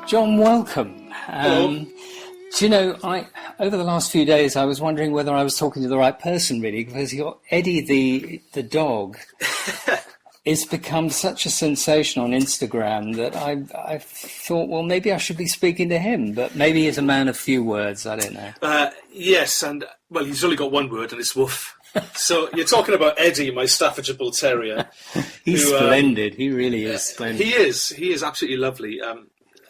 John, welcome. Hello. Do you know, over the last few days, I was wondering whether I was talking to the right person, really, because Eddie the dog has become such a sensation on Instagram that I thought, well, maybe I should be speaking to him, but maybe he's a man of few words. I don't know. Yes, and, well, he's only got one word, and it's woof. So you're talking about Eddie, my Staffordshire Bull Terrier. He's splendid. He really is splendid. He is absolutely lovely.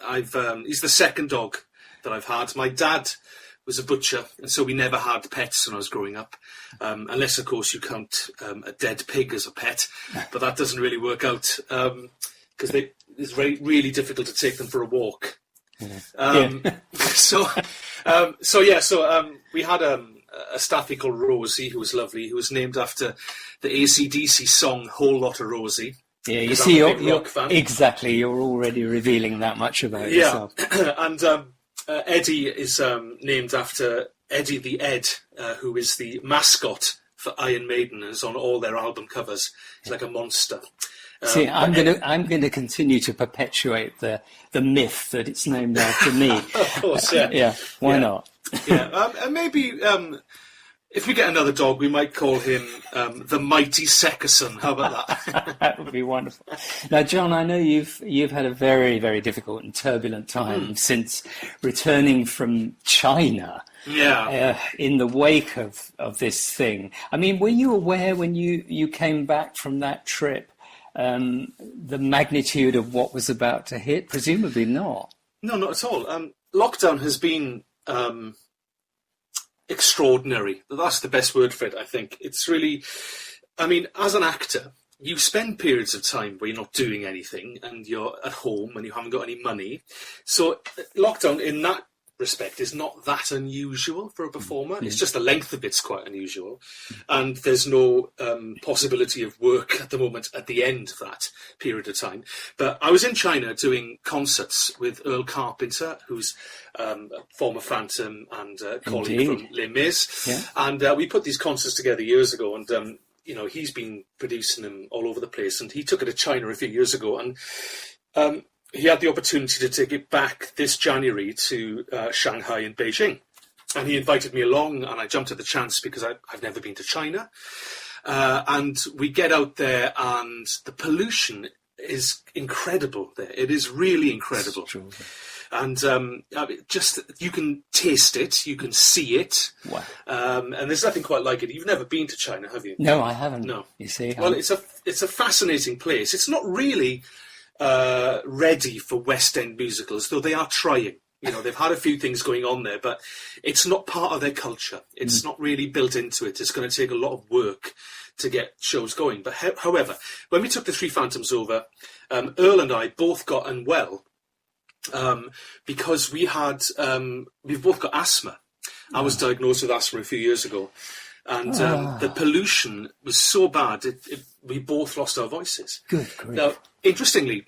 He's the second dog that I've had. My dad was a butcher, and so we never had pets when I was growing up, unless, of course, you count a dead pig as a pet, but that doesn't really work out because it's really difficult to take them for a walk. So we had a staffy called Rosie, who was lovely, who was named after the AC/DC song "Whole Lotta Rosie." Yeah, you see, you're exactly. You're already revealing that much about yourself. And Eddie is named after Eddie the Ed, who is the mascot for Iron Maiden, and is on all their album covers. He's like a monster. See, I'm going to continue to perpetuate the myth that it's named after me. Of course, yeah. Yeah, why not? Yeah, and maybe if we get another dog, we might call him the Mighty Seckerson. How about that? That would be wonderful. Now, John, I know you've had a very, very difficult and turbulent time since returning from China. Yeah. In the wake of this thing. I mean, were you aware when you came back from that trip the magnitude of what was about to hit? Presumably not. No, not at all. Lockdown has been extraordinary. That's the best word for it, I think. It's really, I mean, as an actor, you spend periods of time where you're not doing anything and you're at home and you haven't got any money. So lockdown in that respect is not that unusual for a performer. It's just the length of it's quite unusual, and there's no possibility of work at the moment at the end of that period of time. But I was in China doing concerts with Earl Carpenter, who's a former Phantom and colleague from Les Mis, and we put these concerts together years ago, and he's been producing them all over the place, and he took it to China a few years ago, and he had the opportunity to take it back this January to Shanghai and Beijing. And he invited me along, and I jumped at the chance because I've never been to China. And we get out there, and the pollution is incredible there. It is really incredible. And just, you can taste it, you can see it. Wow. And there's nothing quite like it. You've never been to China, have you? No, I haven't. No. You see? Well, it's a fascinating place. It's not really ready for West End musicals, though they are trying. They've had a few things going on there, but it's not part of their culture. It's not really built into it. It's going to take a lot of work to get shows going. But however, when we took the Three Phantoms over, Earl and I both got unwell because we've both got asthma. I was diagnosed with asthma a few years ago. And the pollution was so bad, we both lost our voices. Good grief. Now, interestingly,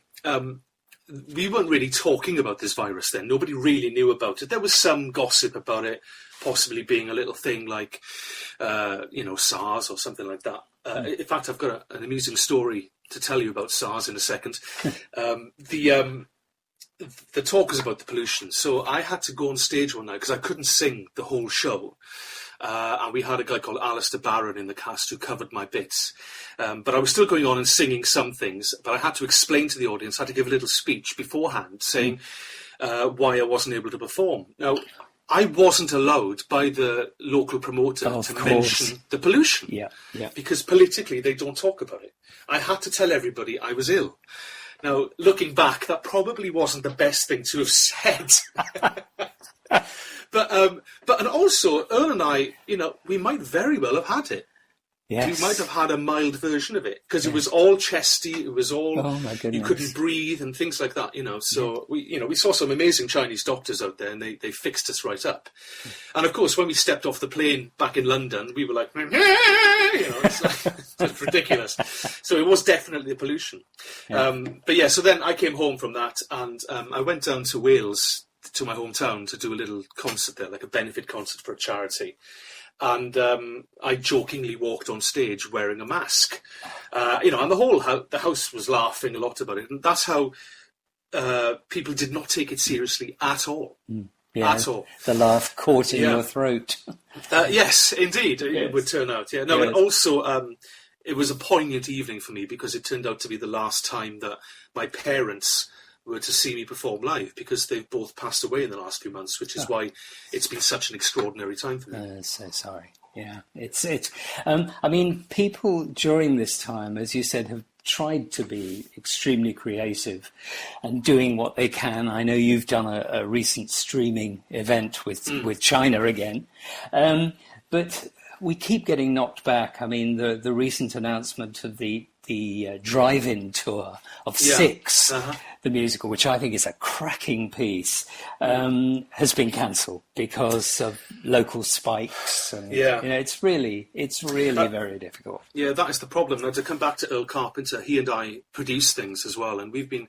we weren't really talking about this virus then. Nobody really knew about it. There was some gossip about it possibly being a little thing like, SARS or something like that. In fact, I've got an amusing story to tell you about SARS in a second. The talk was about the pollution. So I had to go on stage one night because I couldn't sing the whole show. And we had a guy called Alistair Barron in the cast who covered my bits. But I was still going on and singing some things, but I had to explain to the audience, I had to give a little speech beforehand saying why I wasn't able to perform. Now, I wasn't allowed by the local promoter to mention the pollution. Yeah. Because politically they don't talk about it. I had to tell everybody I was ill. Now, looking back, that probably wasn't the best thing to have said. But also, Earl and I, we might very well have had it. Yes. We might have had a mild version of it because it was all chesty. It was all, oh my goodness, you couldn't breathe and things like that. So we saw some amazing Chinese doctors out there, and they fixed us right up. And of course, when we stepped off the plane back in London, we were like, it's ridiculous. So it was definitely the pollution. Yeah. So then I came home from that, and I went down to Wales, to my hometown, to do a little concert there, like a benefit concert for a charity. And I jokingly walked on stage wearing a mask. And the house was laughing a lot about it. And that's how people did not take it seriously at all. Yeah, at all. The laugh caught in your throat. Yes, indeed, it would turn out. Yeah, no, Yes. and also it was a poignant evening for me because it turned out to be the last time that my parents were to see me perform live, because they've both passed away in the last few months, which is why it's been such an extraordinary time for me. So sorry. Yeah, it's. I mean, people during this time, as you said, have tried to be extremely creative and doing what they can. I know you've done a recent streaming event with China again, but we keep getting knocked back. I mean, the recent announcement of the drive-in tour of Six, the musical, which I think is a cracking piece, has been cancelled because of local spikes. And, it's really very difficult. Yeah, that is the problem. Now, to come back to Earl Carpenter, he and I produce things as well, and we've been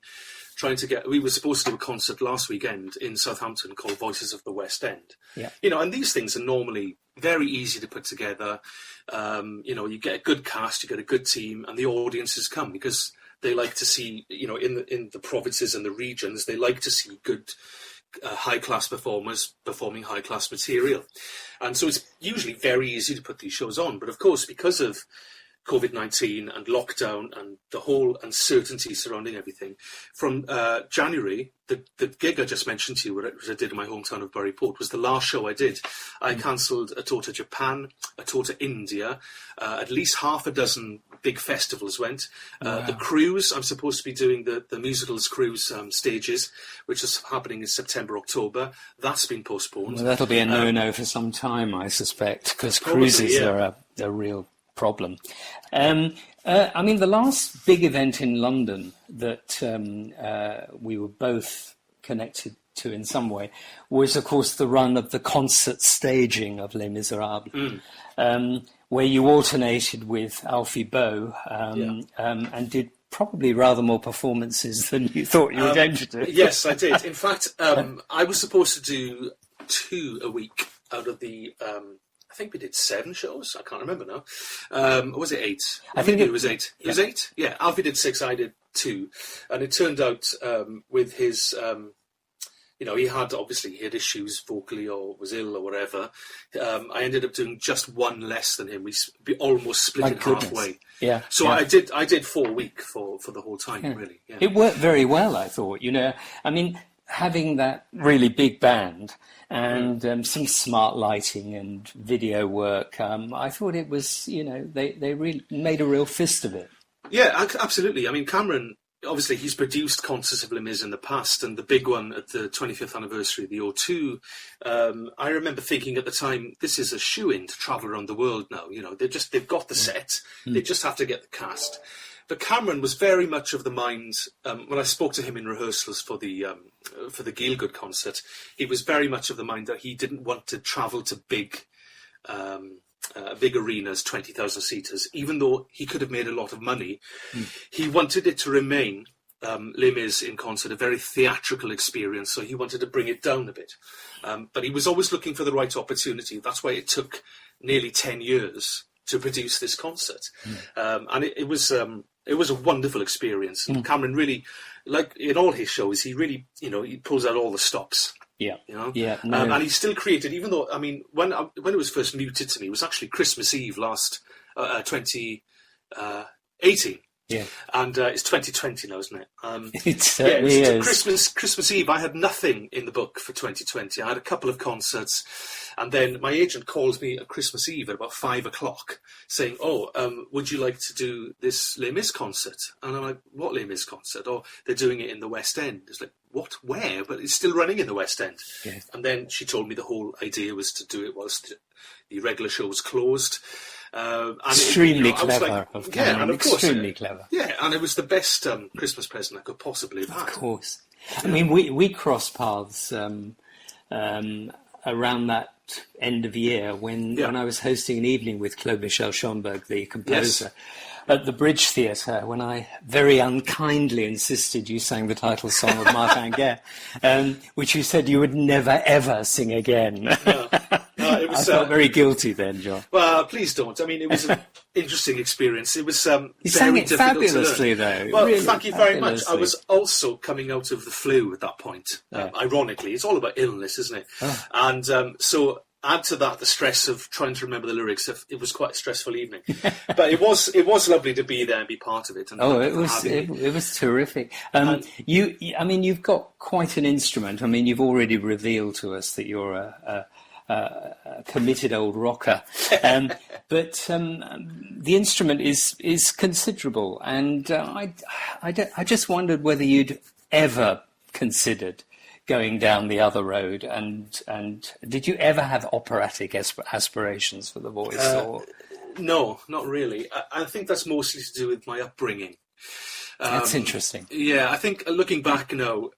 trying to we were supposed to do a concert last weekend in Southampton called Voices of the West End. Yeah. And these things are normally very easy to put together. You get a good cast, you get a good team, and the audiences come because they like to see, in the provinces and the regions, they like to see good high-class performers performing high-class material. And so it's usually very easy to put these shows on. But of course, because of COVID-19 and lockdown and the whole uncertainty surrounding everything, from January, the gig I just mentioned to you, which I did in my hometown of Buryport, was the last show I did. I cancelled a tour to Japan, a tour to India, at least half a dozen big festivals went. The cruise, I'm supposed to be doing the musicals cruise stages, which is happening in September, October. That's been postponed. Well, that'll be a no-no for some time, I suspect, because cruises are a real problem. I mean, the last big event in London that we were both connected to in some way was, of course, the run of the concert staging of Les Misérables, where you alternated with Alfie Boe and did probably rather more performances than you thought you were going to do. Yes, I did. In fact, I was supposed to do 2 a week out of the... I think we did 7 shows. I can't remember now. Or was it 8? I think it was 8. It was 8? Yeah. Alfie did 6, I did 2. And it turned out with his... he had issues vocally or was ill or whatever. I ended up doing just 1 less than him. We almost split it halfway. Yeah. So I did 4 a week for the whole time, really. Yeah. It worked very well, I thought. I mean, having that really big band and some smart lighting and video work, I thought it was, they really made a real fist of it. Yeah, absolutely. I mean, Cameron, obviously, he's produced concerts of Les Mis in the past, and the big one at the 25th anniversary of the O2. I remember thinking at the time, this is a shoo-in to travel around the world now. They've got the set. They just have to get the cast. But Cameron was very much of the mind, when I spoke to him in rehearsals for the Gielgud concert, he was very much of the mind that he didn't want to travel to big arenas, 20,000 seaters, even though he could have made a lot of money. He wanted it to remain, Les Mis in concert, a very theatrical experience, so he wanted to bring it down a bit. But he was always looking for the right opportunity. That's why it took nearly 10 years to produce this concert. And it was a wonderful experience. And Cameron really, like in all his shows, he really, he pulls out all the stops. Yeah. And he still created, even though, I mean, when it was first muted to me, it was actually Christmas Eve last 2018. Yeah. And it's 2020 now, isn't it? It certainly is. Christmas Eve, I had nothing in the book for 2020. I had a couple of concerts, and then my agent calls me at Christmas Eve at about 5 o'clock saying, would you like to do this Les Mis concert? And I'm like, what Les Mis concert? Oh, they're doing it in the West End. It's like, what? Where? But it's still running in the West End. Yeah. And then she told me the whole idea was to do it whilst the regular show was closed. Extremely clever of Cameron. Yeah, and of course, extremely clever. Yeah, and it was the best Christmas present I could possibly have had. Of course. I mean, we crossed paths around that end of year when I was hosting an evening with Claude Michel Schomburg, the composer, at the Bridge Theatre, when I very unkindly insisted you sang the title song of Martin Guerre, which you said you would never, ever sing again. No, it was, I felt very guilty then, John. Well, please don't. I mean, it was an interesting experience. It was You sang it fabulously, though. Well, really thank you very much. fabulously. I was also coming out of the flu at that point. Yeah. Ironically, it's all about illness, isn't it? Oh. And so add to that the stress of trying to remember the lyrics. It was quite a stressful evening, but it was lovely to be there and be part of it. And it was terrific. You've got quite an instrument. I mean, you've already revealed to us that you're a committed old rocker, but the instrument is considerable, and I just wondered whether you'd ever considered going down the other road, and did you ever have operatic aspirations for the voice? No, not really. I think that's mostly to do with my upbringing. That's interesting. Yeah, I think looking back now,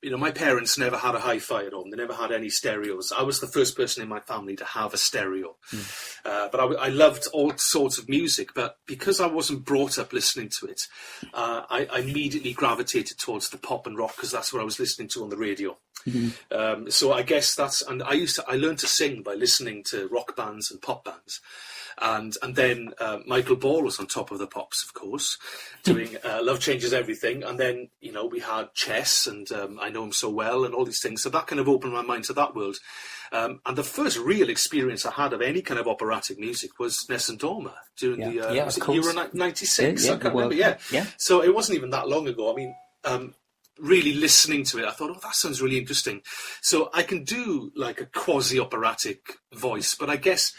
my parents never had a hi-fi at home. They never had any stereos. I was the first person in my family to have a stereo. But I loved all sorts of music. But because I wasn't brought up listening to it, I immediately gravitated towards the pop and rock because that's what I was listening to on the radio. Mm-hmm. So I guess I learned to sing by listening to rock bands and pop bands. And then Michael Ball was on top of the pops, of course, doing Love Changes Everything. And then, we had chess and I Know Him So Well and all these things. So that kind of opened my mind to that world. And the first real experience I had of any kind of operatic music was Nessun Dorma during the Euro 96. I can't remember. Yeah. So it wasn't even that long ago. I mean, really listening to it, I thought, that sounds really interesting. So I can do like a quasi-operatic voice, but I guess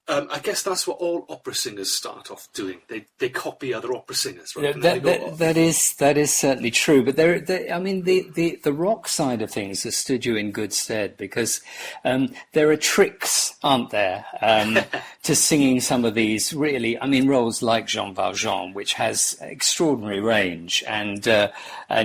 that's what all opera singers start off doing. They copy other opera singers. Right? That is certainly true. But the rock side of things has stood you in good stead because there are tricks, aren't there, to singing some of these really. I mean, roles like Jean Valjean, which has extraordinary range, and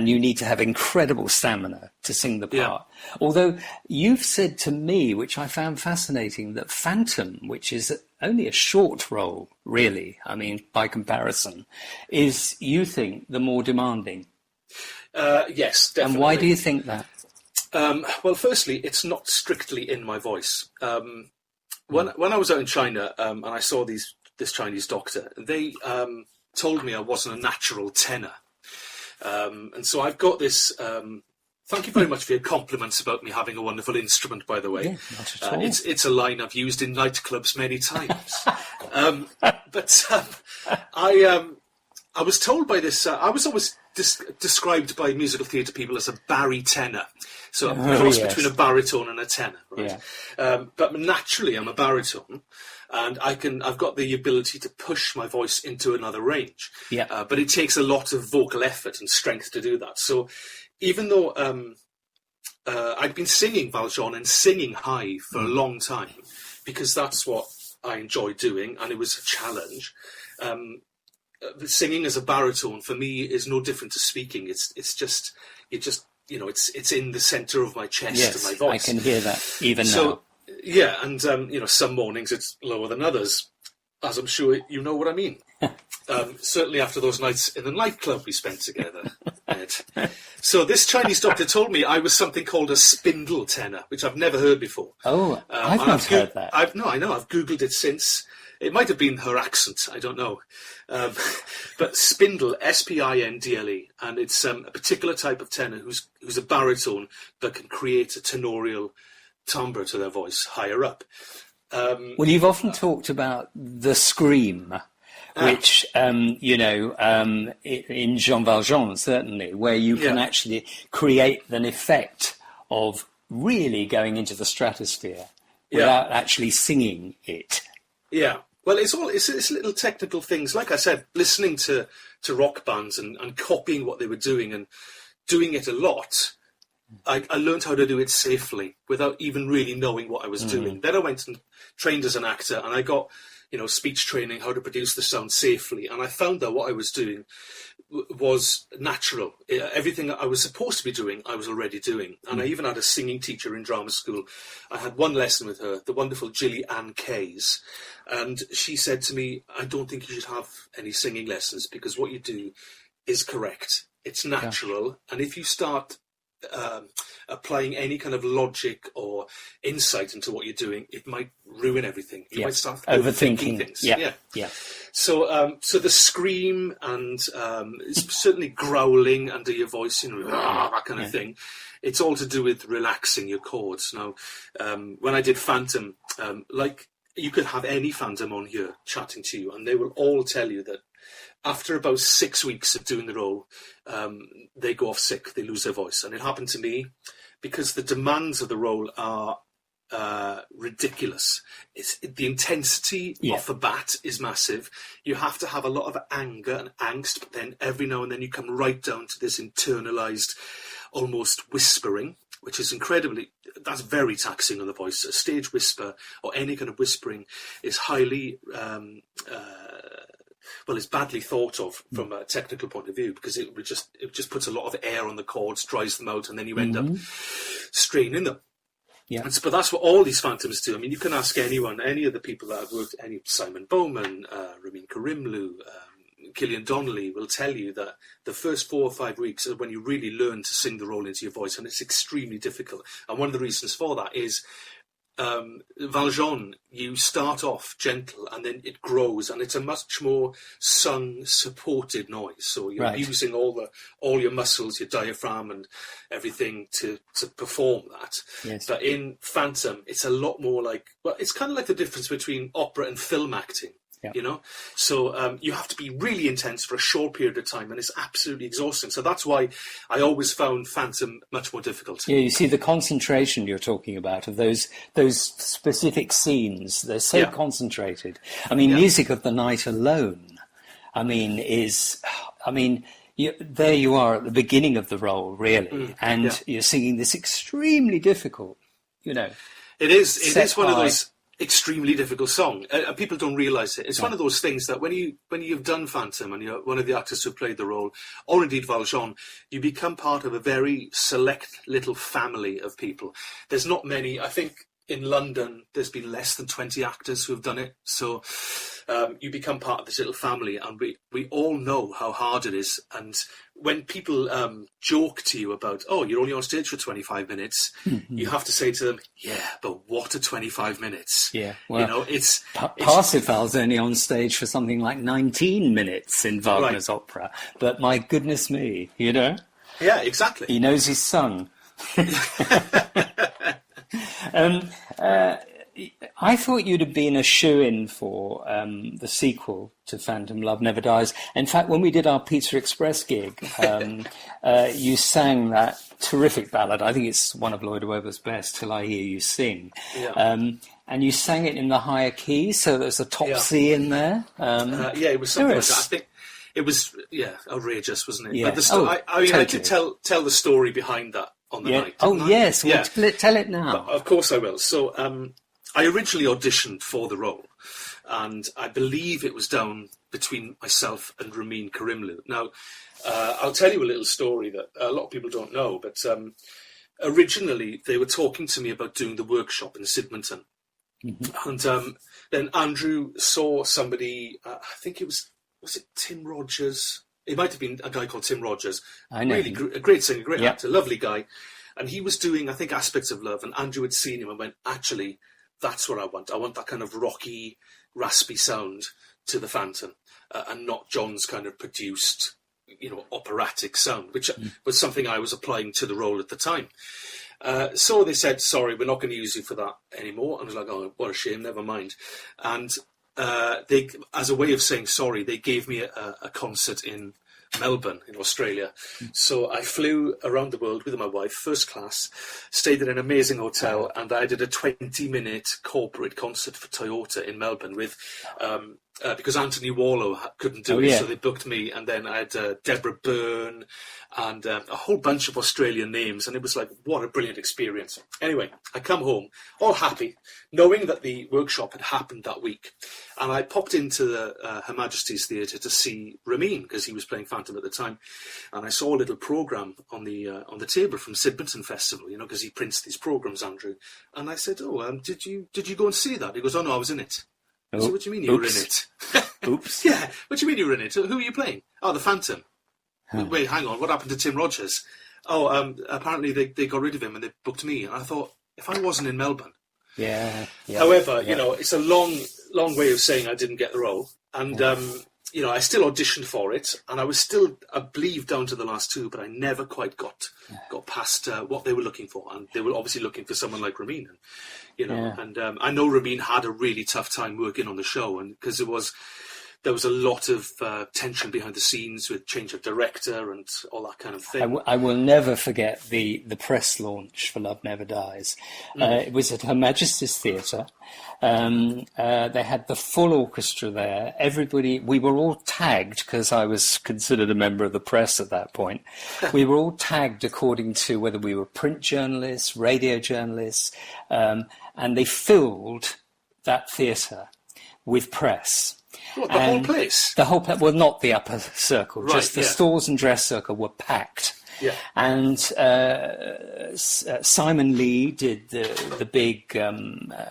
you need to have incredible stamina to sing the part. Yeah. Although you've said to me, which I found fascinating, that Phantom, which is only a short role, really, I mean, by comparison, is, you think, the more demanding? Yes, definitely. And why do you think that? Well, firstly, it's not strictly in my voice. When I was out in China and I saw this Chinese doctor, they told me I wasn't a natural tenor. And so I've got this... Thank you very much for your compliments about me having a wonderful instrument, by the way. Yeah, not at all. It's a line I've used in nightclubs many times. I was told by this... I was always described by musical theatre people as a barytenor. So a cross between a baritone and a tenor. Right? Yeah. But naturally, I'm a baritone. And I've got the ability to push my voice into another range. Yeah. But it takes a lot of vocal effort and strength to do that. So even though I'd been singing Valjean and singing high for a long time, because that's what I enjoy doing, and it was a challenge, singing as a baritone for me is no different to speaking. It's in the centre of my chest and my voice. I can hear that even now. Yeah, and some mornings it's lower than others, as I'm sure you know what I mean. Certainly after those nights in the nightclub we spent together, Ed. So this Chinese doctor told me I was something called a spindle tenor, which I've never heard before. Oh, I've not heard that. I know. I've Googled it since. It might have been her accent, I don't know. But spindle, S-P-I-N-D-L-E, and it's a particular type of tenor who's a baritone but can create a tenorial timbre to their voice higher up. Well, you've often talked about the scream, which, in Jean Valjean, certainly, where you can actually create an effect of really going into the stratosphere without actually singing it. Yeah. Well, it's little technical things. Like I said, listening to rock bands and copying what they were doing and doing it a lot, I learned how to do it safely without even really knowing what I was doing. Then I went and trained as an actor, and I got, speech training, how to produce the sound safely. And I found that what I was doing was natural. Everything I was supposed to be doing, I was already doing. And I even had a singing teacher in drama school. I had one lesson with her, the wonderful Gilly Ann Kays. And she said to me, I don't think you should have any singing lessons because what you do is correct. It's natural. Yeah. And if you start applying any kind of logic or insight into what you're doing, it might ruin everything. You might start overthinking things. Yeah. So, so the scream and certainly growling under your voice, that kind of thing. It's all to do with relaxing your chords. Now, when I did Phantom, you could have any Phantom on here chatting to you, and they will all tell you that after about 6 weeks of doing the role, they go off sick, they lose their voice. And it happened to me because the demands of the role are ridiculous. The intensity off the bat is massive. You have to have a lot of anger and angst, but then every now and then you come right down to this internalized, almost whispering, which is that's very taxing on the voice. A stage whisper or any kind of whispering is highly it's badly thought of from a technical point of view, because it just puts a lot of air on the chords, dries them out, and then you end up straining them. Yeah. But that's what all these Phantoms do. I mean, you can ask anyone, any of the people that have worked, Simon Bowman, Ramin Karimloo, Killian Donnelly will tell you that the first 4 or 5 weeks are when you really learn to sing the role into your voice, and it's extremely difficult. And one of the reasons for that is Valjean, you start off gentle and then it grows, and it's a much more sung, supported noise. So you're using all your muscles, your diaphragm and everything to perform that. Yes. But in Phantom, it's a lot more it's kind of like the difference between opera and film acting. Yeah. You know, so you have to be really intense for a short period of time, and it's absolutely exhausting. So that's why I always found Phantom much more difficult. Yeah, you see the concentration you're talking about of those specific scenes. They're so concentrated. I mean, Music of the Night alone, there you are at the beginning of the role, really, and you're singing this extremely difficult, It is one of those extremely difficult song. People don't realise it. It's one of those things that when you've done Phantom and you're one of the actors who played the role, or indeed Valjean, you become part of a very select little family of people. There's not many. I think in London there's been less than 20 actors who have done it. So you become part of this little family, and we all know how hard it is. And when people joke to you about, you're only on stage for 25 minutes, you have to say to them, but what are 25 minutes? Yeah, well, it's Parsifal's only on stage for something like 19 minutes in Wagner's opera. But my goodness me, Yeah, exactly. He knows his son. I thought you'd have been a shoo-in for the sequel to Phantom, Love Never Dies. In fact, when we did our Pizza Express gig, you sang that terrific ballad. I think it's one of Lloyd Webber's best, Till I Hear You Sing. Yeah. And you sang it in the higher key, so there's a top C in there. It was something like that. I think it was, outrageous, wasn't it? Yeah. But I did tell the story behind that on the night. Yes. Well, tell it now. But of course I will. So I originally auditioned for the role, and I believe it was down between myself and Ramin Karimloo. Now, I'll tell you a little story that a lot of people don't know, but originally they were talking to me about doing the workshop in Sidmonton. Mm-hmm. And then Andrew saw somebody, I think was it Tim Rogers? It might have been a guy called Tim Rogers. I know. Really a great singer, great actor, lovely guy. And he was doing, I think, Aspects of Love, and Andrew had seen him and went, actually, that's what I want. I want that kind of rocky, raspy sound to the Phantom, and not John's kind of produced, operatic sound, which was something I was applying to the role at the time. So they said, sorry, we're not going to use you for that anymore. And I was like, oh, what a shame, never mind. And they, as a way of saying sorry, they gave me a concert in Melbourne in Australia. So I flew around the world with my wife, first class, stayed in an amazing hotel, and I did a 20-minute corporate concert for Toyota in Melbourne with because Anthony Warlow couldn't do it, so they booked me, and then I had Deborah Byrne and a whole bunch of Australian names, and it was like, what a brilliant experience. Anyway, I come home, all happy, knowing that the workshop had happened that week, and I popped into the Her Majesty's Theatre to see Ramin, because he was playing Phantom at the time, and I saw a little programme on the table from Sidmonton Festival, because he prints these programmes, Andrew, and I said, did you go and see that? He goes, oh no, I was in it. I said, what do you mean you were in it? Oops. Yeah, what do you mean you were in it? Who are you playing? Oh, the Phantom. Wait, hang on, what happened to Tim Rogers? apparently they got rid of him and they booked me. And I thought, if I wasn't in Melbourne. Yeah. However, it's a long way of saying I didn't get the role. And, I still auditioned for it. And I was still, I believe, down to the last two, but I never quite got past what they were looking for. And they were obviously looking for someone like Ramin. And I know Ramin had a really tough time working on the show, and because there was a lot of tension behind the scenes with change of director and all that kind of thing. I will never forget the press launch for Love Never Dies. It was at Her Majesty's Theatre. They had the full orchestra there. Everybody, we were all tagged, because I was considered a member of the press at that point. We were all tagged according to whether we were print journalists, radio journalists, and they filled that theatre with press. What, the whole place? The whole place, well, not the upper circle, right, just the stalls and dress circle were packed. Yeah. And Simon Lee did the big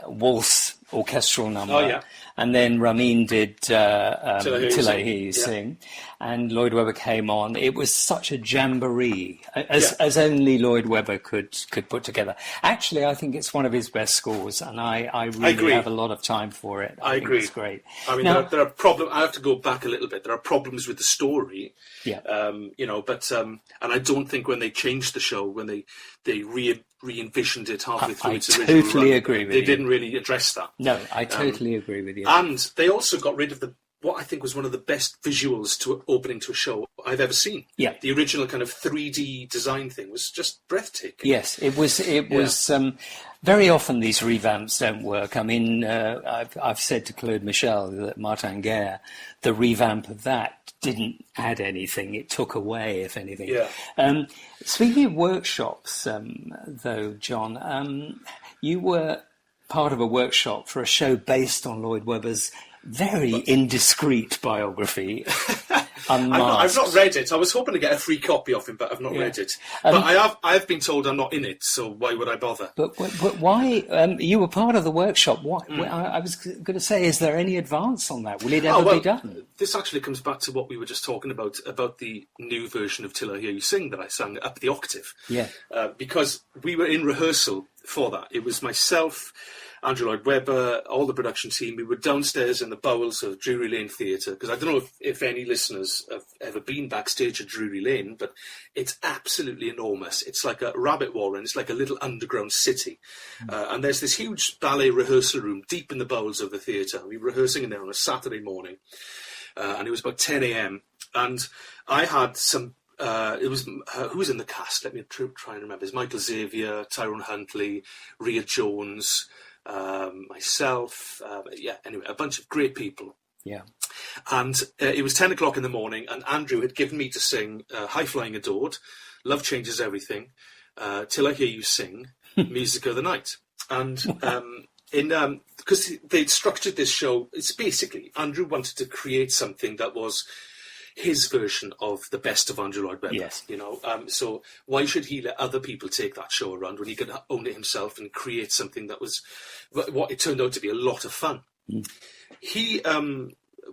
waltz orchestral number. Oh, yeah. And then Ramin did Till I Hear You Yeah. Sing. And Lloyd Webber came on. It was such a jamboree, as only Lloyd Webber could put together. Actually, I think it's one of his best scores, and I really have a lot of time for it. I agree. It's great. I mean, now, there are problems. I have to go back a little bit. There are problems with the story. Yeah. And I don't think when they changed the show, when they re-envisioned it halfway through its original run, totally agree with they you. didn't really address that. No, I totally agree with you. And they also got rid of what I think was one of the best visuals to opening to a show I've ever seen. Yeah. The original kind of 3D design thing was just breathtaking. Yes, it was. Very often these revamps don't work. I mean, I've said to Claude Michel that Martin Guerre, the revamp of that didn't add anything. It took away, if anything. Yeah. Speaking of workshops, though, John, you were part of a workshop for a show based on Lloyd Webber's very indiscreet biography. I've not read it. I was hoping to get a free copy of him, but I've not read it. But I have been told I'm not in it, so why would I bother? But why? You were part of the workshop. I was going to say, is there any advance on that? Will it ever be done? This actually comes back to what we were just talking about the new version of Till I Hear You Sing that I sang up the octave. Yeah. Because we were in rehearsal for that. It was myself, Andrew Lloyd Webber, all the production team. We were downstairs in the bowels of Drury Lane Theatre, because I don't know if any listeners have ever been backstage at Drury Lane, but it's absolutely enormous. It's like a rabbit warren. It's like a little underground city. And there's this huge ballet rehearsal room deep in the bowels of the theatre. We were rehearsing in there on a Saturday morning, and it was about 10 a.m. And I had some... who was in the cast? Let me try and remember. It's Michael Xavier, Tyrone Huntley, Rhea Jones... myself, anyway, a bunch of great people. Yeah. And it was 10 o'clock in the morning, and Andrew had given me to sing High Flying Adored, Love Changes Everything, Till I Hear You Sing, Music of the Night. And because they'd structured this show, it's basically, Andrew wanted to create something that was his version of the best of Andrew Lloyd Webber. Yes. So why should he let other people take that show around when he could own it himself and create something that was what it turned out to be a lot of fun? He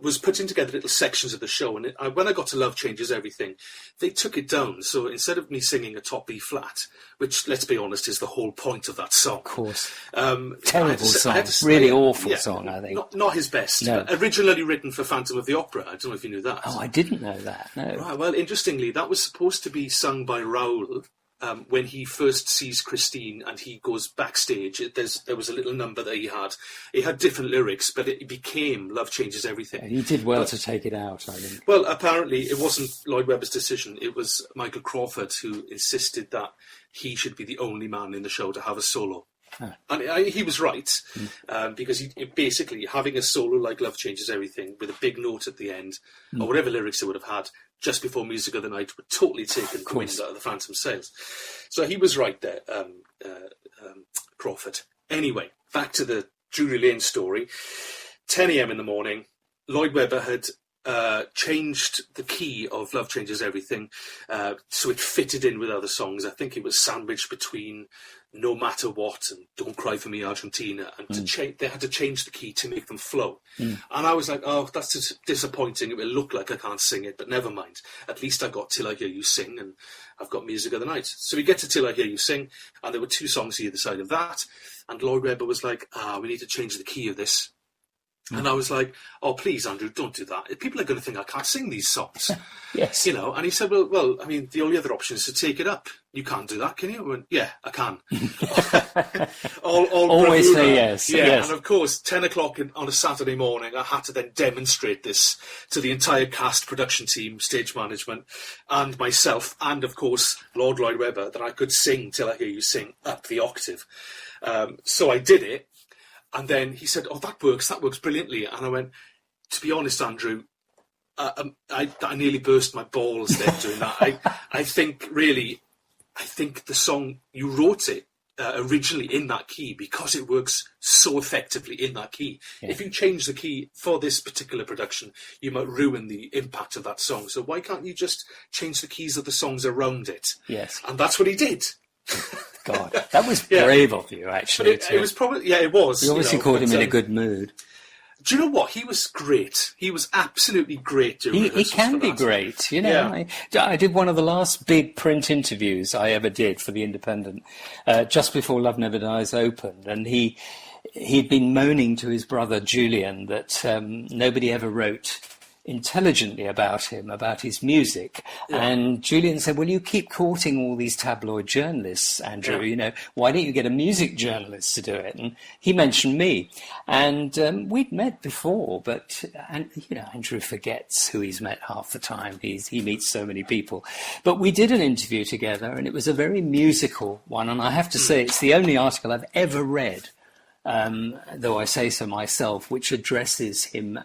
was putting together little sections of the show, and when I got to Love Changes Everything, they took it down. So instead of me singing a top B flat, which, let's be honest, is the whole point of that song. Of course. Terrible song. Really awful song, I think. Not his best. No. Originally written for Phantom of the Opera. I don't know if you knew that. Oh, I didn't know that, no. Right, well, interestingly, that was supposed to be sung by Raoul when he first sees Christine and he goes backstage. There was a little number that he had. It had different lyrics, but it became Love Changes Everything. He did well to take it out, I think. Well, apparently it wasn't Lloyd Webber's decision. It was Michael Crawford who insisted that he should be the only man in the show to have a solo. And he was right, because he basically, having a solo like Love Changes Everything with a big note at the end, or whatever lyrics it would have had, just before Music of the Night would totally taken the wind out of the Phantom Sails. So he was right there, Crawford. Anyway, back to the Drury Lane story. 10 a.m. in the morning, Lloyd Webber had changed the key of Love Changes Everything so it fitted in with other songs. I think it was sandwiched between No Matter What and Don't Cry For Me Argentina, and they had to change the key to make them flow. And I was like, oh, that's just disappointing. It will look like I can't sing it, but never mind. At least I got Till I Hear You Sing, and I've got Music of the Night. So we get to Till I Hear You Sing, and there were 2 songs either side of that, and Lloyd Webber was like, we need to change the key of this. And I was like, oh, please, Andrew, don't do that. People are going to think I can't sing these songs. Yes. And he said, well, I mean, the only other option is to take it up. You can't do that, can you? I went, yeah, I can. Always bravura. say yes. Yeah, yes. And of course, 10 o'clock on a Saturday morning, I had to then demonstrate this to the entire cast, production team, stage management, and myself, and of course, Lord Lloyd Webber, that I could sing Till I Hear You Sing up the octave. So I did it. And then he said, oh, that works brilliantly. And I went, to be honest, Andrew, I nearly burst my balls then doing that. I think the song, you wrote it originally in that key because it works so effectively in that key. Yeah. If you change the key for this particular production, you might ruin the impact of that song. So why can't you just change the keys of the songs around it? Yes. And that's what he did. God, that was brave of you, actually. It was probably, it was. You obviously caught him in a good mood. Do you know what? He was great. He was absolutely great during He can be great, I did one of the last big print interviews I ever did for The Independent, just before Love Never Dies opened, and he'd been moaning to his brother Julian that nobody ever wrote intelligently about him, about his music. Yeah. And Julian said, well, you keep courting all these tabloid journalists, Andrew, why don't you get a music journalist to do it? And he mentioned me. And we'd met before, but Andrew forgets who he's met half the time. He meets so many people. But we did an interview together, and it was a very musical one. And I have to say, it's the only article I've ever read, though I say so myself, which addresses him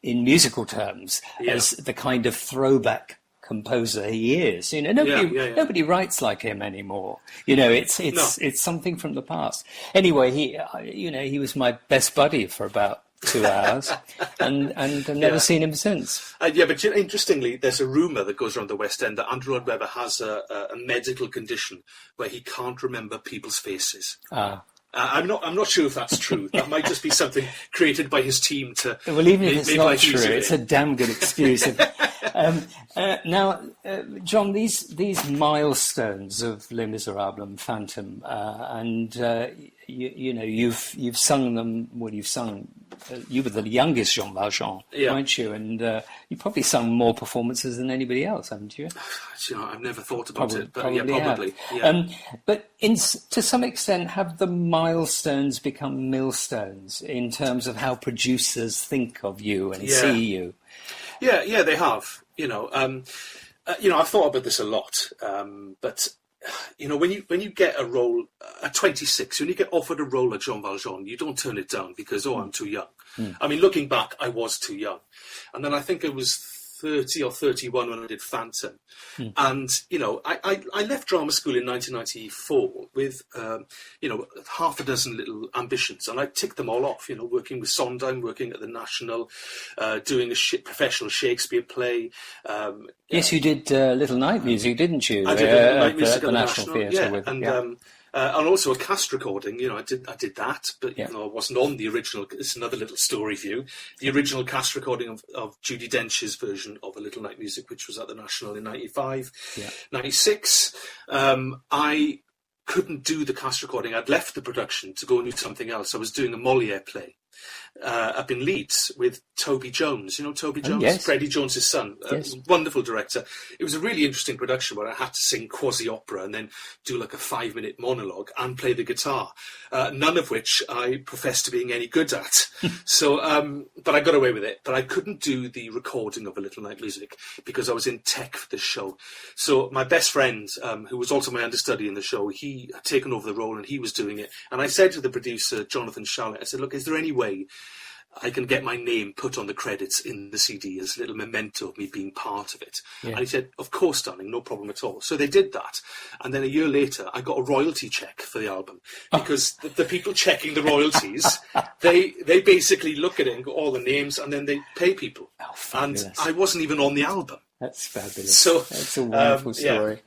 in musical terms as the kind of throwback composer he is. Nobody writes like him anymore. It's something from the past. Anyway, he was my best buddy for about 2 hours, and I've never seen him since. But interestingly, there's a rumour that goes around the West End that Andrew Lloyd Webber has a medical condition where he can't remember people's faces. I'm not sure if that's true. That might just be something created by his team to. Well, even if it's not true, it's a damn good excuse. Now, John, these milestones of Les Misérables and Phantom, you've sung them. Well, you've sung. You were the youngest Jean Valjean, weren't you? And you probably sung more performances than anybody else, haven't you? I've never thought about it, but probably. But to some extent, have the milestones become millstones in terms of how producers think of you and see you? Yeah, they have. I've thought about this a lot, but. When you get a role at 26, when you get offered a role at Jean Valjean, you don't turn it down because, I'm too young. I mean, looking back, I was too young. And then I think I was 30 or 31 when I did Phantom. And, I left drama school in 1994 with, half a dozen little ambitions. And I ticked them all off, working with Sondheim, working at the National, doing a professional Shakespeare play. Yes, you did Little Night Music, didn't you? I did Little Night Music at the National Theatre. And also a cast recording, I did that, but I wasn't on the original. It's another little story for you. The original cast recording of Judi Dench's version of A Little Night Music, which was at the National in 95, 96. I couldn't do the cast recording. I'd left the production to go and do something else. I was doing a Molière play up in Leeds with Toby Jones. Toby Jones? Yes. Freddie Jones' son. Wonderful director. It was a really interesting production where I had to sing quasi-opera and then do like a 5-minute monologue and play the guitar, none of which I professed to being any good at. So, but I got away with it. But I couldn't do the recording of A Little Night Music because I was in tech for this show. So my best friend, who was also my understudy in the show, he had taken over the role and he was doing it. And I said to the producer, Jonathan Charlotte, I said, look, is there any way I can get my name put on the credits in the CD as a little memento of me being part of it. Yeah. And he said, of course, darling, no problem at all. So they did that. And then a year later, I got a royalty check for the album because the people checking the royalties, they basically look at it and go, all the names, and then they pay people. Oh, and fabulous. I wasn't even on the album. That's fabulous. So, that's a wonderful story.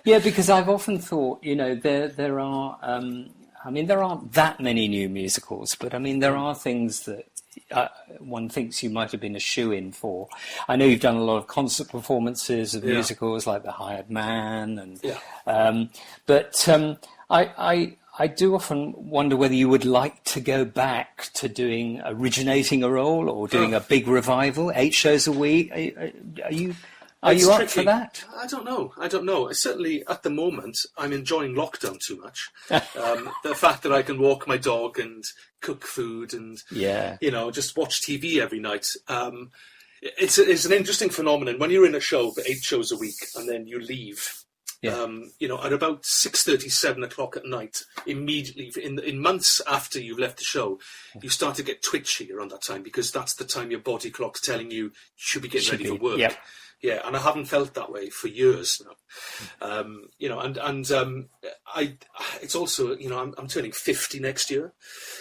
Because I've often thought, there are, there aren't that many new musicals, but there are things that one thinks you might have been a shoo-in for. I know you've done a lot of concert performances of musicals like The Hired Man, but I do often wonder whether you would like to go back to originating a role or doing a big revival, 8 shows a week. Are you up for that? I don't know. Certainly, at the moment, I'm enjoying lockdown too much. The fact that I can walk my dog and cook food and just watch TV every night. It's an interesting phenomenon when you're in a show for 8 shows a week and then you leave. At about 6:30, 7 o'clock at night, immediately in months after you've left the show, you start to get twitchy around that time because that's the time your body clock's telling you should be getting ready for work. Yep. Yeah, and I haven't felt that way for years now. It's also, I'm turning 50 next year,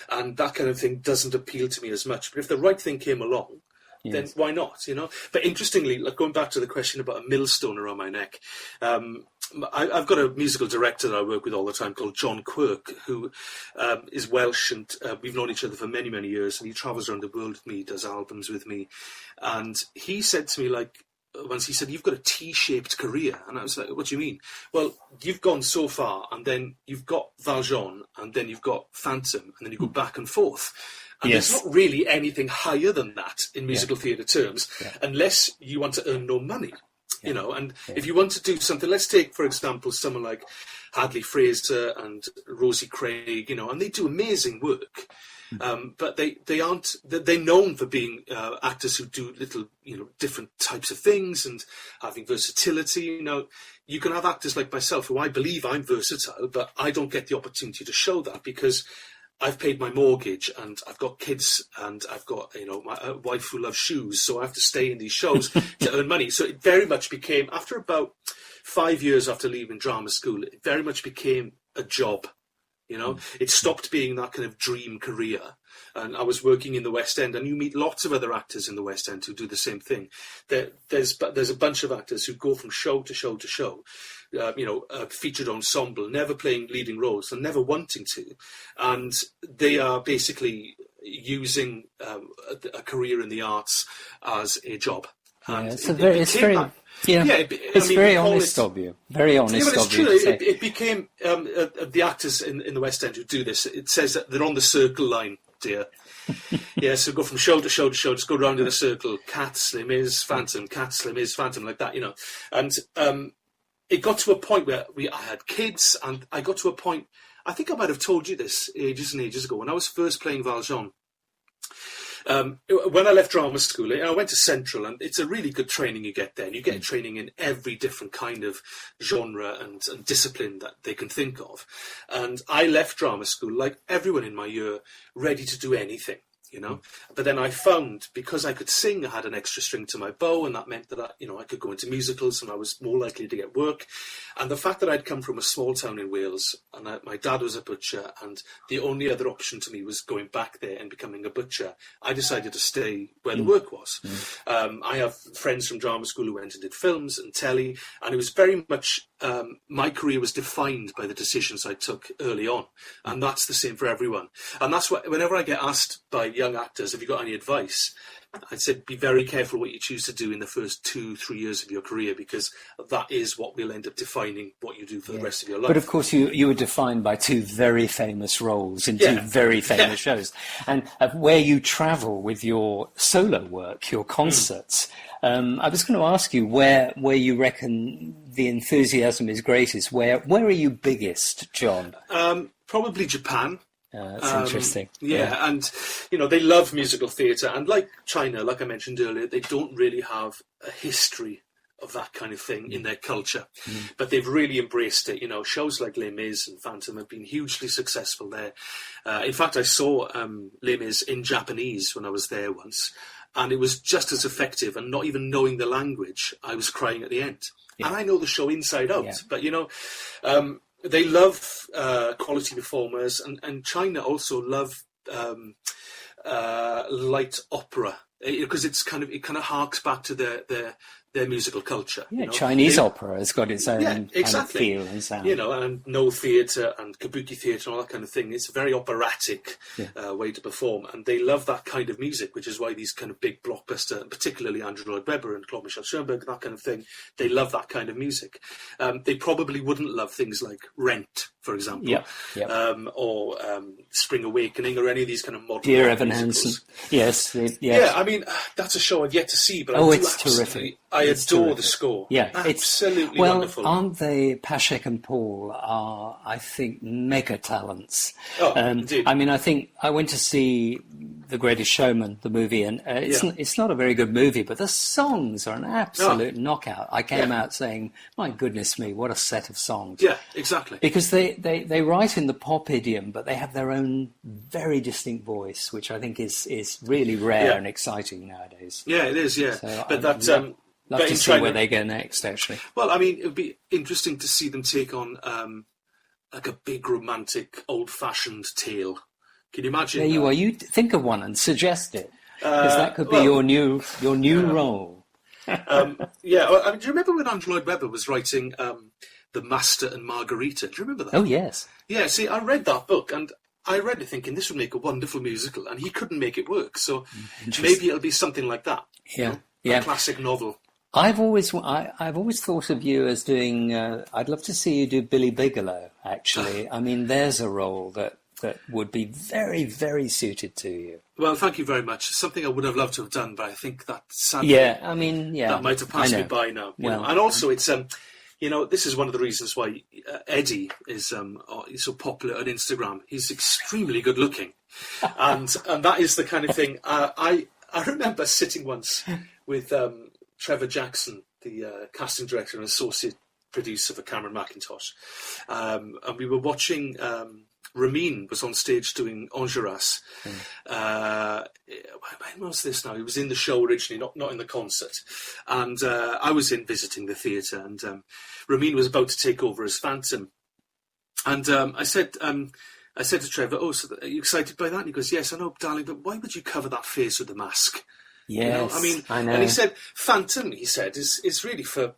and that kind of thing doesn't appeal to me as much. But if the right thing came along, then why not, But interestingly, like going back to the question about a millstone around my neck, I've got a musical director that I work with all the time called John Quirk, who is Welsh, and we've known each other for many, many years, and he travels around the world with me, does albums with me. And he said to me, once he said, you've got a T-shaped career. And I was like, what do you mean? Well, you've gone so far, and then you've got Valjean, and then you've got Phantom, and then you go back and forth. And there's not really anything higher than that in musical theatre terms, unless you want to earn no money. If you want to do something, let's take, for example, someone like Hadley Fraser and Rosie Craig, and they do amazing work. But they're known for being actors who do little, different types of things and having versatility. You can have actors like myself who I believe I'm versatile, but I don't get the opportunity to show that because I've paid my mortgage and I've got kids and I've got, my wife who loves shoes. So I have to stay in these shows to earn money. So it very much became, after about 5 years after leaving drama school, it very much became a job. It stopped being that kind of dream career. And I was working in the West End, and you meet lots of other actors in the West End who do the same thing. There's a bunch of actors who go from show to show to show, a featured ensemble, never playing leading roles and never wanting to. And they are basically using a career in the arts as a job. It's very honest of you. Very honest of you. It became the actors in the West End who do this. It says that they're on the circle line, dear. So go from show to show to show, just go round in a circle. Cats, Les Mis, Phantom, Cats, Les Mis, Phantom, like that, And it got to a point where I had kids, and I got to a point. I think I might have told you this ages and ages ago when I was first playing Valjean. When I left drama school, I went to Central, and it's a really good training you get there. And you get training in every different kind of genre and discipline that they can think of. And I left drama school, like everyone in my year, ready to do anything. But then I found, because I could sing, I had an extra string to my bow, and that meant that I could go into musicals and I was more likely to get work. And the fact that I'd come from a small town in Wales, and my dad was a butcher, and the only other option to me was going back there and becoming a butcher, I decided to stay where the work was. I have friends from drama school who went and did films and telly, and it was very much my career was defined by the decisions I took early on, and that's the same for everyone. And that's why whenever I get asked by young actors, have you got any advice? I'd say be very careful what you choose to do in the first 2-3 years of your career, because that is what will end up defining what you do for the rest of your life. But of course, you were defined by 2 very famous roles in 2 very famous shows, and where you travel with your solo work, your concerts. I was going to ask you where you reckon the enthusiasm is greatest. Where are you biggest, John? Probably Japan. That's interesting. And they love musical theatre, and like China, like I mentioned earlier, they don't really have a history of that kind of thing in their culture. But they've really embraced it. Shows like Les Mis and Phantom have been hugely successful there. In fact, I saw Les Mis in Japanese when I was there once, and it was just as effective, and not even knowing the language, I was crying at the end. Yeah. And I know the show inside out, but they love quality performers, and China also love light opera, because it kind of harks back to their musical culture. Yeah, Chinese opera has got its own kind of feel and sound. And no theatre and kabuki theatre and all that kind of thing. It's a very operatic way to perform, and they love that kind of music, which is why these kind of big blockbuster, particularly Andrew Lloyd Webber and Claude Michel Schoenberg, that kind of thing, they love that kind of music. They probably wouldn't love things like Rent, for example, or Spring Awakening, or any of these kind of modern Dear Evan Hansen. Yes. Yeah, I mean, that's a show I've yet to see, but it's terrific. I adore the score. Yeah, absolutely wonderful. wonderful. Aren't they? Pasek and Paul are, I think, mega talents. Oh, indeed. I mean, I think I went to see The Greatest Showman, the movie, and it's not a very good movie, but the songs are an absolute knockout. I came out saying, "My goodness me, what a set of songs!" Yeah, exactly. Because they write in the pop idiom, but they have their own very distinct voice, which I think is really rare and exciting nowadays. Yeah, it is. Yeah, so but that. Love to see where they go next, actually. Well, I mean, it would be interesting to see them take on like a big romantic, old-fashioned tale. Can you imagine? There you are. You think of one and suggest it, because that could be your new role. I mean, do you remember when Andrew Lloyd Webber was writing The Master and Margarita? Do you remember that? Oh, yes. Yeah, see, I read that book, and I read it thinking this would make a wonderful musical, and he couldn't make it work. So maybe it'll be something like that. Yeah, a classic novel. I've always thought of you as doing. I'd love to see you do Billy Bigelow. Actually, I mean, there's a role that would be very, very suited to you. Well, thank you very much. Something I would have loved to have done, but I think that sadly, that might have passed me by now. And also, it's this is one of the reasons why Eddie is he's so popular on Instagram. He's extremely good looking, and that is the kind of thing. I remember sitting once with Trevor Jackson, the casting director and associate producer for Cameron Mackintosh, and we were watching. Ramin was on stage doing Enjolras. When was this now? He was in the show originally, not in the concert. And I was in visiting the theatre, and Ramin was about to take over as Phantom. And I said to Trevor, "Oh, so are you excited by that?" And he goes, "Yes, I know, darling, but why would you cover that face with a mask?" Yes, I know. And he said, "Phantom," he said, is really for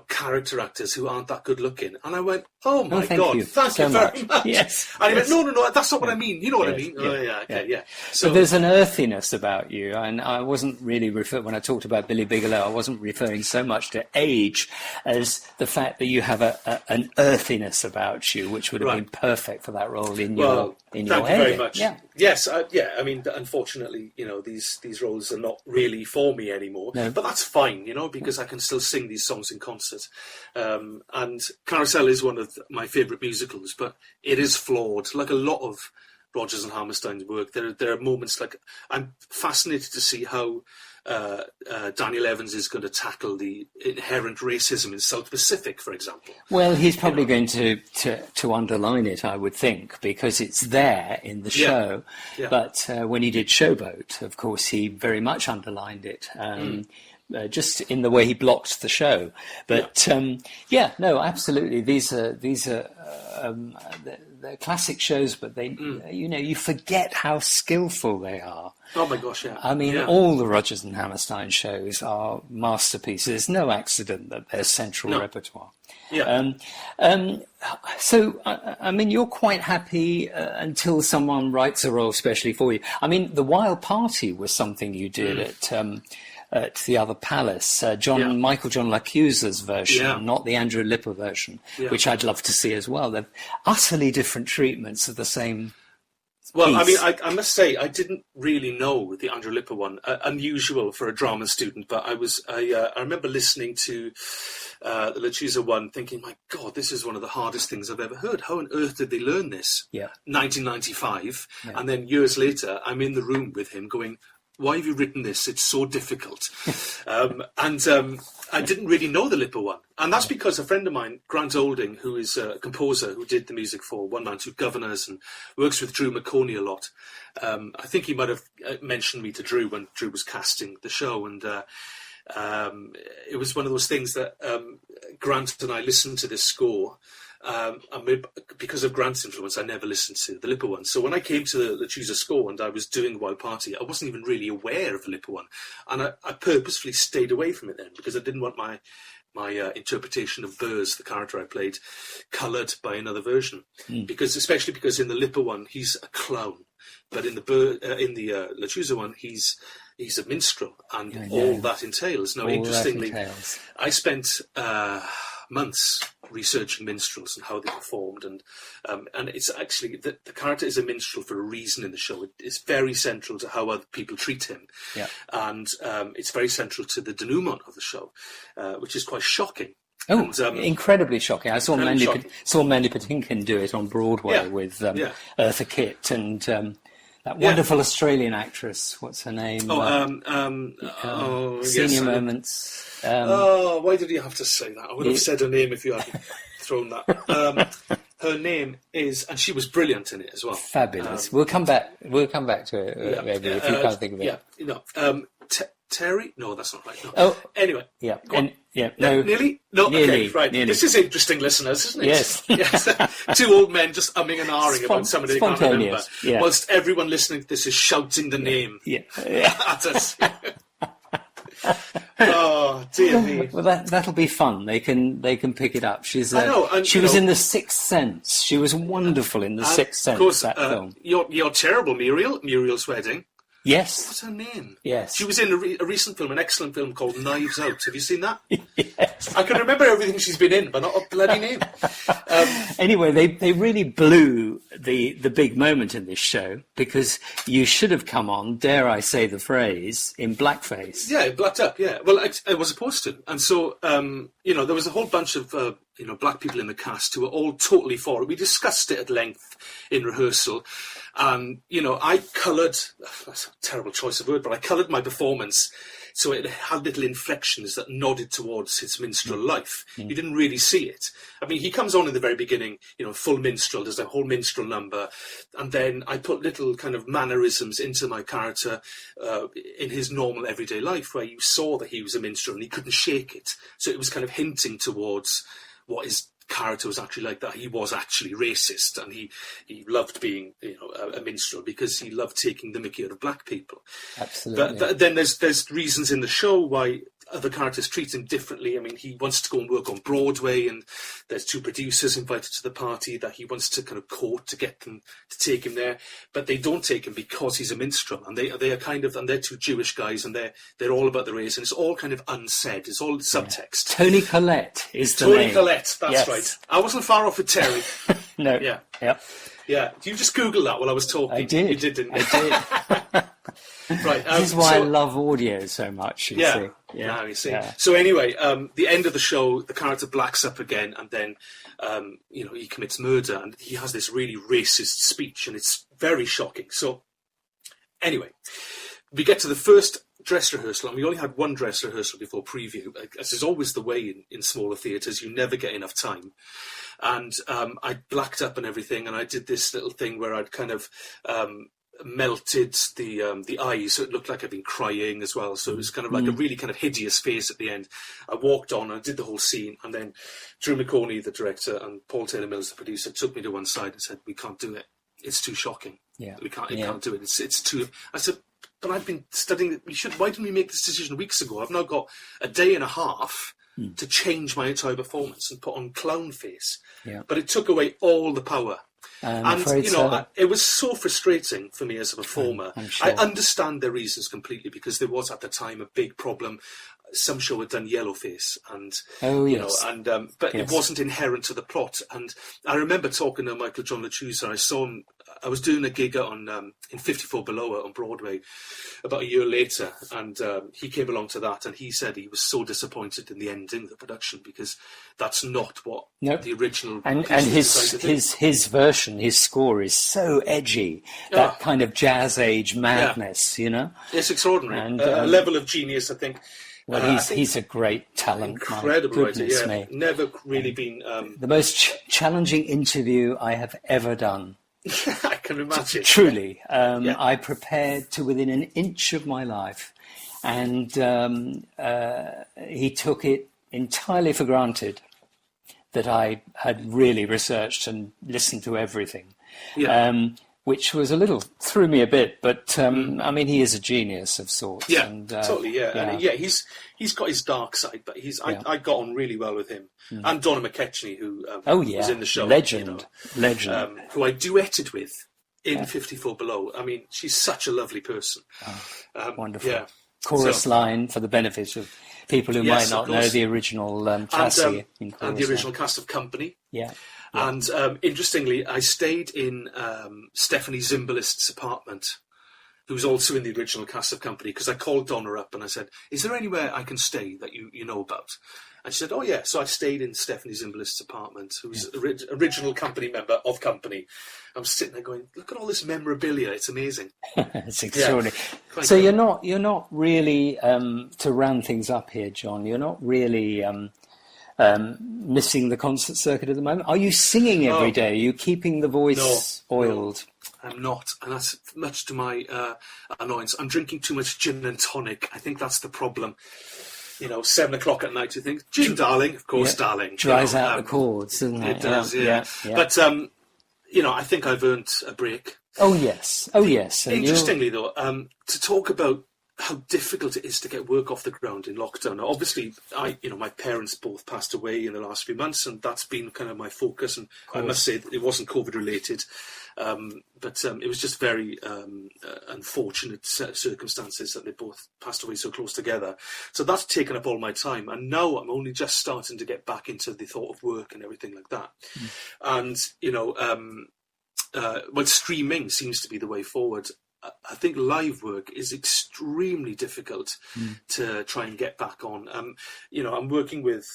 character actors who aren't that good looking." And I went, "Oh my God, thank you very much." Yes. And he went, No, that's not what I mean. You know what I mean? Yeah. Oh, yeah, okay, yeah. So but there's an earthiness about you, and I wasn't really when I talked about Billy Bigelow, I wasn't referring so much to age as the fact that you have an earthiness about you, which would have been perfect for that role in your head. Thank you very much. Yeah. Yes, I mean, unfortunately, these roles are not really for me anymore. No. But that's fine, because I can still sing these songs in concert. And Carousel is one of my favourite musicals, but it is flawed, like a lot of Rodgers and Hammerstein's work. There are moments like I'm fascinated to see how Daniel Evans is going to tackle the inherent racism in South Pacific, for example. Well, he's probably going to underline it, I would think, because it's there in the show. Yeah. But when he did Showboat, of course, he very much underlined it. Just in the way he blocked the show, but absolutely. These are they're classic shows, but they, you forget how skillful they are. Oh my gosh, yeah. I mean, all the Rodgers and Hammerstein shows are masterpieces. There's no accident that they're central repertoire. Yeah. So, I mean, you're quite happy until someone writes a role specially for you. I mean, The Wild Party was something you did at the Other Palace, Michael John LaCusa's version, not the Andrew Lipper version, which I'd love to see as well. They're utterly different treatments of the same Well, piece. I mean, I must say, I didn't really know the Andrew Lipper one. Unusual for a drama student, but I remember listening to the LaCusa one, thinking, my God, this is one of the hardest things I've ever heard. How on earth did they learn this? 1995, and then years later, I'm in the room with him, going, why have you written this? It's so difficult. I didn't really know the Lipper one. And that's because a friend of mine, Grant Olding, who is a composer who did the music for One Man, Two Governors and works with Drew McConey a lot. I think he might have mentioned me to Drew when Drew was casting the show. And it was one of those things that Grant and I listened to this score. Because of Grant's influence, I never listened to the Lipper one. So when I came to the Choose a Score and I was doing Wild Party, I wasn't even really aware of the Lipper one. And I purposefully stayed away from it then because I didn't want my interpretation of Burrs, the character I played, coloured by another version. Especially because in the Lipper one, he's a clown. But in the Lechuza one, he's a minstrel, and all that entails. Now, interestingly, I spent months researching minstrels and how they performed, and it's actually the character is a minstrel for a reason in the show. It's very central to how other people treat him, and it's very central to the denouement of the show, which is quite shocking. Oh, and, incredibly shocking! I saw Mandy Patinkin do it on Broadway with Eartha Kitt and that wonderful Australian actress. What's her name? Senior Moments. Why did you have to say that? I would have said her name if you hadn't thrown that. Her name is, and she was brilliant in it as well. Fabulous. We'll come back to it maybe if you can't think of it. Terry? No, that's not right. No. Oh, anyway. Yeah. No. Nearly? No. Nearly, okay. Right. Nearly. This is interesting, listeners, isn't it? Yes. Yes. Two old men just umming and ahhing about somebody they can't remember, whilst everyone listening to this is shouting the name at us. Oh dear me! Well, that'll be fun. They can pick it up. She was in The Sixth Sense. She was wonderful in The Sixth Sense. Of course, that film. You're terrible, Muriel's Wedding. Yes. What's her name? Yes. She was in a recent film, an excellent film called Knives Out. Have you seen that? Yes. I can remember everything she's been in, but not a bloody name. Anyway, they really blew the big moment in this show because you should have come on, dare I say the phrase, in blackface. Yeah, blacked up, yeah. Well, I was supposed to. And so, there was a whole bunch of, black people in the cast who were all totally for it. We discussed it at length in rehearsal. And, I coloured, that's a terrible choice of word, but I coloured my performance so it had little inflections that nodded towards his minstrel life. You didn't really see it. I mean, he comes on in the very beginning, full minstrel, there's a whole minstrel number, and then I put little kind of mannerisms into my character in his normal everyday life where you saw that he was a minstrel and he couldn't shake it. So it was kind of hinting towards what his character was actually like, that he was actually racist and he loved being a minstrel because he loved taking the mickey out of black people. Absolutely. But then there's reasons in the show why other characters treat him differently. I mean, he wants to go and work on Broadway, and there's two producers invited to the party that he wants to kind of court to get them to take him there, but they don't take him because he's a minstrel, and they are kind of, and they're two Jewish guys, and they're all about the race, and it's all kind of unsaid. It's all subtext. Tony Collette is the Tony name. Collette, that's right. I wasn't far off with Terry. No. Yeah. Yeah. Yeah. You just Google that while I was talking. I did. You did, didn't you? I did. Right. This is why I love audio so much. You see. Yeah. Now you see. Yeah. So anyway, the end of the show, the character blacks up again, and then he commits murder, and he has this really racist speech, and it's very shocking. So anyway, we get to the first dress rehearsal, and we only had one dress rehearsal before preview. As is always the way in smaller theatres, you never get enough time. And I blacked up and everything, and I did this little thing where I'd kind of melted the eyes, so it looked like I'd been crying as well. So it was kind of like a really kind of hideous face at the end. I walked on and I did the whole scene, and then Drew McConey, the director, and Paul Taylor Mills, the producer, took me to one side and said, "We can't do it. It's too shocking. Yeah, we can't do it. It's too." I said, "But I've been studying. Why didn't we make this decision weeks ago? I've now got a day and a half to change my entire performance and put on clown face." Yeah. But it took away all the power. And so. it was so frustrating for me as a performer. I'm sure. I understand their reasons completely, because there was at the time a big problem. Some show had done Yellowface, and but it wasn't inherent to the plot. And I remember talking to Michael John LaChusa. I saw him I was doing a gig on in 54 Below on Broadway about a year later, and he came along to that, and he said he was so disappointed in the ending of the production because that's not what the original and his version, his score is so edgy, that kind of jazz age madness, you know. It's extraordinary, and a level of genius, I think. Well, he's a great talent. Incredible writer, yeah. Never really been... the most challenging interview I have ever done. I can imagine. Truly. I prepared to within an inch of my life, and he took it entirely for granted that I had really researched and listened to everything. Yeah. Which was threw me a bit, but I mean, he is a genius of sorts. Yeah, and, totally. Yeah, yeah. And, he's got his dark side, but I got on really well with him, and Donna McKechnie, who was in the show, legend, who I duetted with in 54 Below. I mean, she's such a lovely person. Wonderful. Yeah. Chorus line for the benefit of people who might not know the original chassis and the original cast of Company. Yeah. And interestingly, I stayed in Stephanie Zimbalist's apartment, who's also in the original cast of Company, because I called Donna up and I said, is there anywhere I can stay that you know about? And she said, oh, yeah. So I stayed in Stephanie Zimbalist's apartment, who's original Company member of Company. I'm sitting there going, look at all this memorabilia. It's amazing. It's extraordinary. Yeah. So you're not really, to round things up here, John, you're not really... missing the concert circuit at the moment? Are you singing every day? Are you keeping the voice oiled? No, I'm not, and that's much to my annoyance. I'm drinking too much gin and tonic. I think that's the problem. 7 o'clock at night, you think, gin, darling, of course, darling. Dries out the chords, doesn't it? It does, yeah. But, I think I've earned a break. Oh, yes. And interestingly, though, to talk about how difficult it is to get work off the ground in lockdown. Now, obviously, my parents both passed away in the last few months, and that's been kind of my focus. And I must say that it wasn't COVID related, but it was just very unfortunate circumstances that they both passed away so close together. So that's taken up all my time, and now I'm only just starting to get back into the thought of work and everything like that. And streaming seems to be the way forward. I think live work is extremely difficult to try and get back on. I'm working with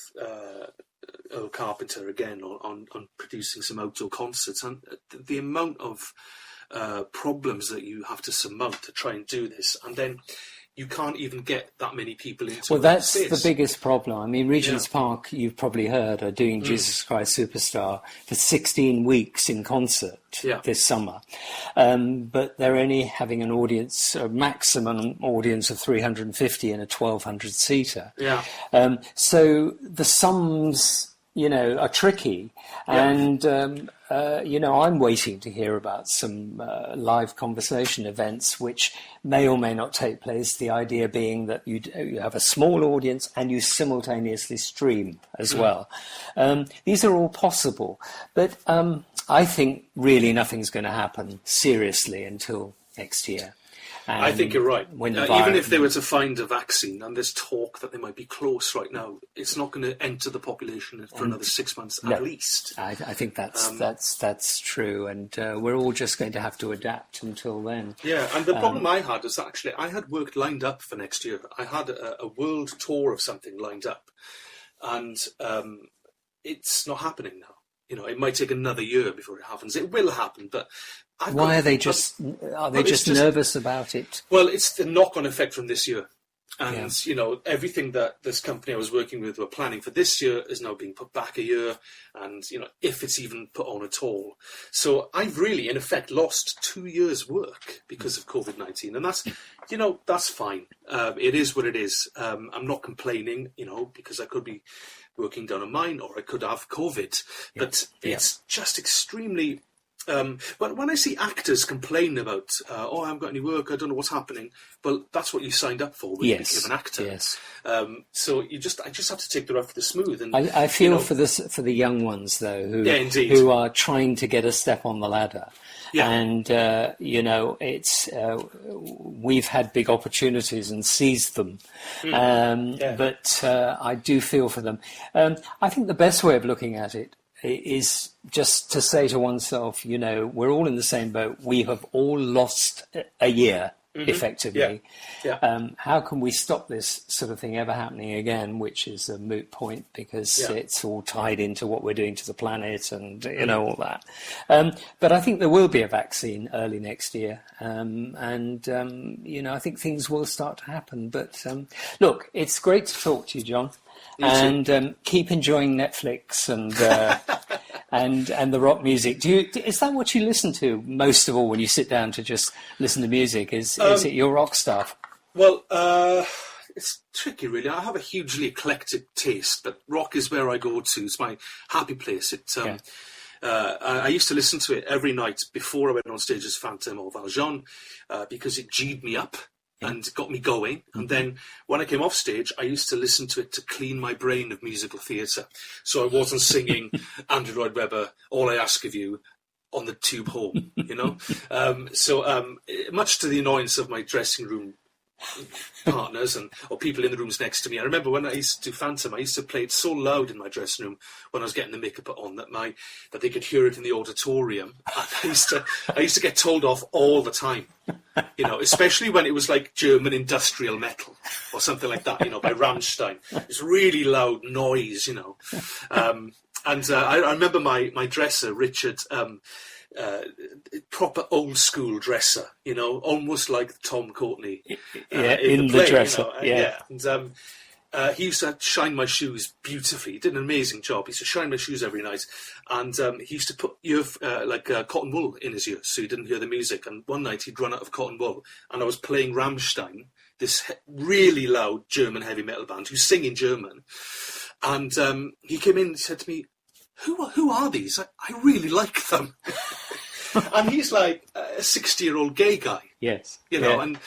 Earl Carpenter again on producing some outdoor concerts, and the amount of problems that you have to surmount to try and do this, and then you can't even get that many people into that's space. The biggest problem. I mean, Regent's Park, you've probably heard, are doing Jesus Christ Superstar for 16 weeks in concert this summer. But they're only having a maximum audience of 350 in a 1,200-seater. Yeah. So the sums, are tricky. Yeah. And, I'm waiting to hear about some live conversation events which may or may not take place, the idea being that you have a small audience and you simultaneously stream as well. These are all possible, but I think really nothing's going to happen seriously until next year. I think you're right. Even if they were to find a vaccine, and there's talk that they might be close right now, it's not going to enter the population for another 6 months at least. I think that's true, and we're all just going to have to adapt until then. Yeah, and the problem I had is actually I had work lined up for next year. I had a world tour of something lined up, and it's not happening now. It might take another year before it happens. It will happen, but are they just nervous about it? Well, it's the knock-on effect from this year. And, everything that this company I was working with were planning for this year is now being put back a year. And, if it's even put on at all. So I've really, in effect, lost 2 years' work because of COVID-19. And that's, that's fine. It is what it is. I'm not complaining, because I could be working down a mine or I could have COVID. But it's just extremely... when I see actors complain about, I haven't got any work, I don't know what's happening, well, that's what you signed up for when you became an actor. Yes. So I just have to take the rough with the smooth. And I feel for the young ones though, who are trying to get a step on the ladder. Yeah. And it's we've had big opportunities and seized them, but I do feel for them. I think the best way of looking at it is just to say to oneself, we're all in the same boat. We have all lost a year, effectively. Yeah. How can we stop this sort of thing ever happening again, which is a moot point because it's all tied into what we're doing to the planet and, all that. But I think there will be a vaccine early next year. I think things will start to happen. But look, it's great to talk to you, John. And keep enjoying Netflix and the rock music. Is that what you listen to most of all when you sit down to just listen to music? Is it your rock stuff? Well, it's tricky, really. I have a hugely eclectic taste, but rock is where I go to. It's my happy place. I used to listen to it every night before I went on stage as Phantom or Valjean because it G'd me up and got me going. And then when I came off stage, I used to listen to it to clean my brain of musical theatre. So I wasn't singing Andrew Lloyd Webber, All I Ask of You, on the tube home, So much to the annoyance of my dressing room partners or people in the rooms next to me. I remember when I used to do Phantom, I used to play it so loud in my dressing room when I was getting the makeup on that they could hear it in the auditorium. And I used to get told off all the time, especially when it was like German industrial metal or something like that, by Rammstein. It's really loud noise, And I remember my dresser, Richard, proper old school dresser, almost like Tom Courtney in the play, dresser. And he used to shine my shoes beautifully. He did an amazing job. He used to shine my shoes every night, and he used to put cotton wool in his ears so he didn't hear the music. And one night he'd run out of cotton wool, and I was playing Rammstein, this really loud German heavy metal band who sing in German, and he came in and said to me, Who are these? I really like them. And he's like a 60-year-old gay guy. Yes. And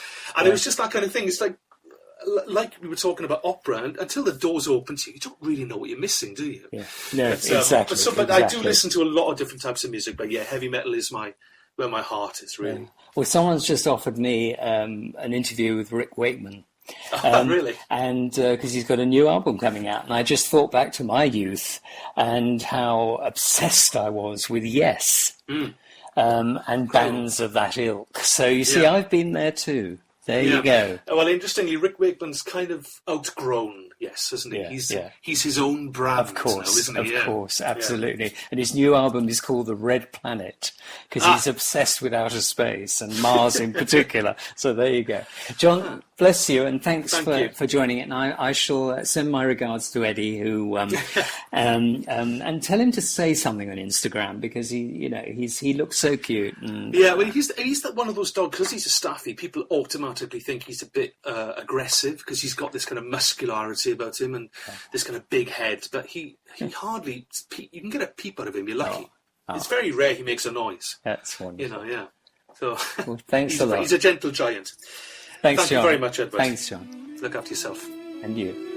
it was just that kind of thing. It's like we were talking about opera, and until the doors open to you, you don't really know what you're missing, do you? Yeah. No, exactly. But I do listen to a lot of different types of music, but heavy metal is where my heart is, really. Yeah. Well, someone's just offered me an interview with Rick Wakeman. Really? And because he's got a new album coming out, and I just thought back to my youth and how obsessed I was with Yes and bands of that ilk. So you see, I've been there too. There you go. Well, interestingly, Rick Wakeman's kind of outgrown Yes, isn't he? He's his own brand, of course, now, isn't he? Of course, absolutely. And his new album is called The Red Planet because he's obsessed with outer space and Mars in particular. So there you go. John, bless you, and thanks for joining it. And I shall send my regards to Eddie, who and tell him to say something on Instagram because he looks so cute. And, well, he's one of those dogs because he's a staffy. People automatically think he's a bit aggressive because he's got this kind of muscularity about him and this kind of big head. But he hardly. You can get a peep out of him. You're lucky. It's very rare he makes a noise. That's wonderful. So well, thanks a lot. He's a gentle giant. Thanks, Thank John. you very much, Edward. Thanks, John. Look after yourself. And you.